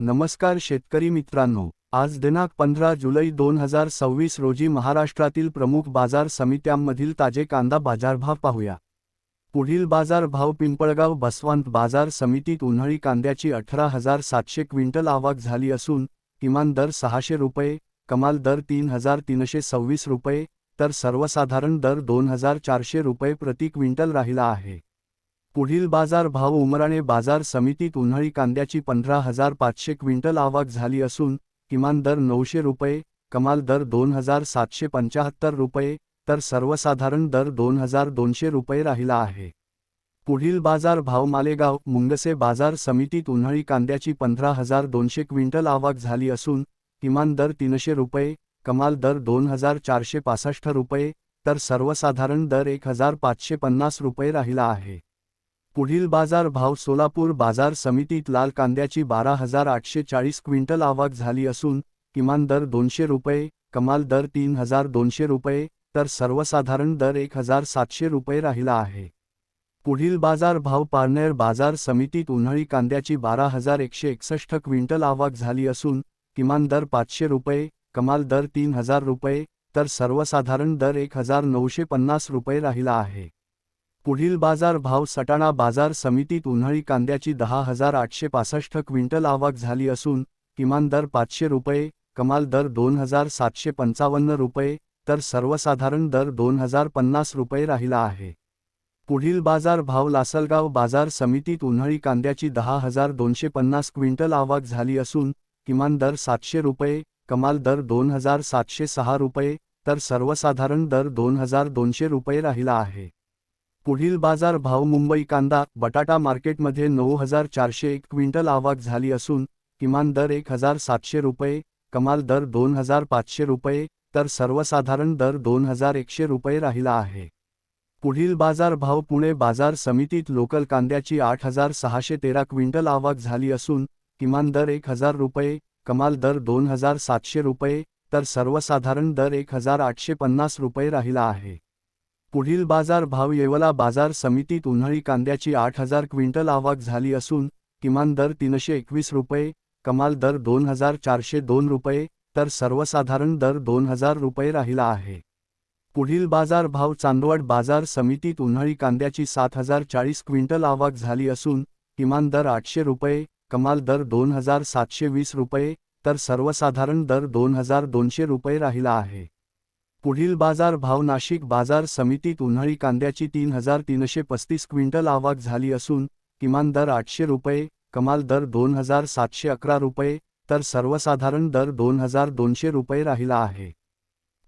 नमस्कार शेतकरी मित्रांनो, आज दिनांक 15 जुलै 2026 रोजी महाराष्ट्रातील प्रमुख बाजार समित्यांमधील ताजे कांदा बाजारभाव पाहूया। पुढील बाजार भाव पिंपळगाव बसवंत बाजार समितीत उन्हाळी कांद्याची 18,700 क्विंटल आवक झाली असून किमान दर 600 रुपये, कमाल दर 3,326 रुपये, तर सर्वसाधारण दर 2,400 रुपये प्रति क्विंटल राहिला आहे। पुढील बाजार भाव उमराणे बाजार समितीत उन्हाळी कांद्याची 15,500 क्विंटल आवक झाली असून किमान दर 900 रुपये, कमाल दर 2,775 रुपये, तर सर्वसाधारण दर 2,200 रुपये राहिला आहे। पुढील बाजार भाव मालेगाव मुंगसे बाजार समितीत उन्हाळी कांद्याची 15,200 क्विंटल आवक झाली असून किमान दर 300 रुपये, कमाल दर 2,465 रुपये, तर सर्वसाधारण दर 1,550 रुपये राहिला आहे। पुढील बाजार भाव सोलापूर बाजार समितीत लाल कांद्याची 12,840 क्विंटल आवक झाली असून किमान दर 200 रुपये, कमाल दर 3,200 रुपये, तर सर्वसाधारण दर 1,700 रुपये राहिला आहे। पुढील बाजार भाव पारनेर बाजार समितीत उन्हाळी कांद्याची 12,161 क्विंटल आवक झाली असून किमान दर 500 रुपये, कमाल दर 3,000 रुपये, तर सर्वसाधारण दर 1,950 रुपये राहिला आहे। पुढील बाजार भाव सटाणा बाजार समितीत उन्हाळी कांद्याची 10,865 क्विंटल आवक झाली असून किमान दर 500 रुपये, कमाल दर 2,755 रुपये, तर सर्वसाधारण दर 2,050 रुपये राहिला आहे। पुढील बाजार भाव लासलगाव बाजार समितीत उन्हाळी कांद्याची 10,250 क्विंटल आवक झाली असून किमान दर 700 रुपये, कमाल दर 2,706 रुपये, तर सर्वसाधारण दर 2,200 रुपये राहिला आहे। पुढील बाजार भाव मुंबई कांदा बटाटा मार्केटमध्ये 9,401 क्विंटल आवक झाली असून किमान दर 1,700 रुपये, कमाल दर 2,500 रुपये, तर सर्वसाधारण दर 2,100 रुपये राहिला आहे। पुढील बाजार भाव पुणे बाजार समितीत लोकल कांद्याची 8,613 क्विंटल आवक झाली असून किमान दर 1,000 रुपये, कमाल दर 2,700 रुपये, तर सर्वसाधारण दर 1,850 रुपये राहिला आहे। पुढील बाजार भाव येवला बाजार समितीत उन्हाळी कांद्याची 8,000 क्विंटल आवक झाली असून किमान दर 321 रुपये, कमाल दर 2,402 रुपये, तर सर्वसाधारण दर 2,000 रुपये राहिला आहे। पुढील बाजार भाव चांदवड बाजार समितीत उन्हाळी कांद्याची 7,040 क्विंटल आवक झाली असून किमान दर 800 रुपये, कमाल दर 2,720 रुपये, तर सर्वसाधारण दर 2,200 रुपये राहिला आहे। पुढील बाजार भाव नाशिक बाजार समितीत उन्हाळी कांद्याची 3,335 क्विंटल आवक झाली असून किमान दर 800 रुपये, कमाल दर 2,711 रुपये, तर सर्वसाधारण दर 2,200 रुपये राहिला आहे।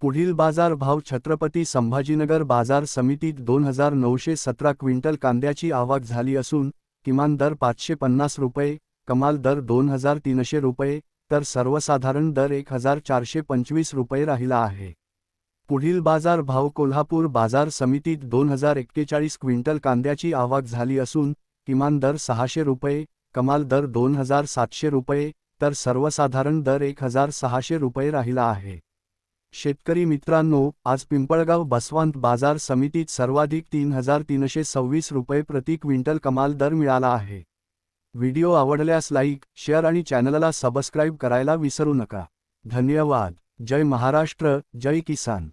पुढील बाजार भाव छत्रपती संभाजीनगर बाजार समितीत 2,917 क्विंटल कांद्याची आवक झाली असून किमान दर 550 रुपये, कमाल दर 2,300 रुपये, तर सर्वसाधारण दर 1,425 रुपये राहिला आहे। पुढील बाजार भाव कोल्हापूर बाजार समितीत 2,041 क्विंटल कांद्याची आवक झाली असून किमान दर 600 रुपये, कमाल दर 2,700 रुपये, तर सर्वसाधारण दर 1,600 रुपये राहिला आहे। शेतकरी मित्रांनो, आज पिंपळगाव बसवंत बाजार समितीत सर्वाधिक 3,326 रुपये प्रति क्विंटल कमाल दर मिळाला आहे। व्हिडिओ आवडल्यास लाईक, शेअर आणि चॅनलला सबस्क्राईब करायला विसरू नका। धन्यवाद। जय महाराष्ट्र, जय किसान।